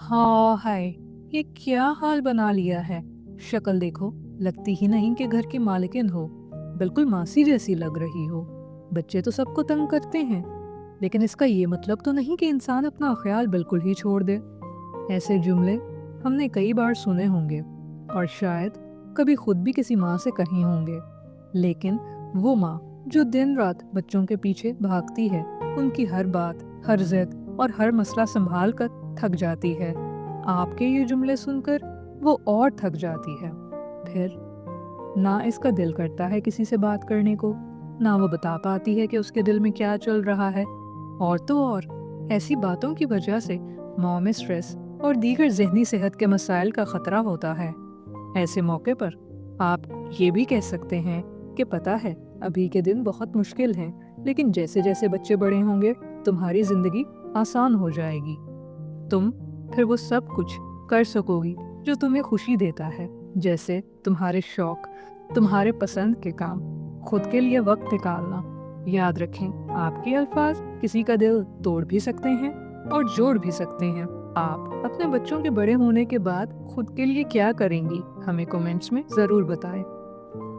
हाँ हाय, ये क्या हाल बना लिया है। शक्ल देखो, लगती ही नहीं कि घर की मालकिन हो। बिल्कुल मासी जैसी लग रही हो। बच्चे तो सबको तंग करते हैं, लेकिन इसका ये मतलब तो नहीं कि इंसान अपना ख्याल बिल्कुल ही छोड़ दे। ऐसे जुमले हमने कई बार सुने होंगे और शायद कभी खुद भी किसी माँ से कहे होंगे। लेकिन वो माँ जो दिन रात बच्चों के पीछे भागती है, उनकी हर बात, हर जिद और हर मसला संभाल कर थक जाती है। आपके ये जुमले सुनकर वो और थक जाती है। फिर ना इसका दिल करता है किसी से बात करने को, ना वो बता पाती है कि उसके दिल में क्या चल रहा है। और तो और ऐसी बातों की वजह से माँ में स्ट्रेस और दीगर जहनी सेहत के मसाइल का खतरा होता है। ऐसे मौके पर आप ये भी कह सकते हैं कि पता है, अभी के दिन बहुत मुश्किल हैं, लेकिन जैसे जैसे बच्चे बड़े होंगे तुम्हारी जिंदगी आसान हो जाएगी। तुम फिर वो सब कुछ कर सकोगी जो तुम्हें खुशी देता है, जैसे तुम्हारे शौक, तुम्हारे पसंद के काम, खुद के लिए वक्त निकालना। याद रखें, आपके अल्फाज किसी का दिल तोड़ भी सकते हैं और जोड़ भी सकते हैं। आप अपने बच्चों के बड़े होने के बाद खुद के लिए क्या करेंगी, हमें कमेंट्स में ज़रूर बताएं।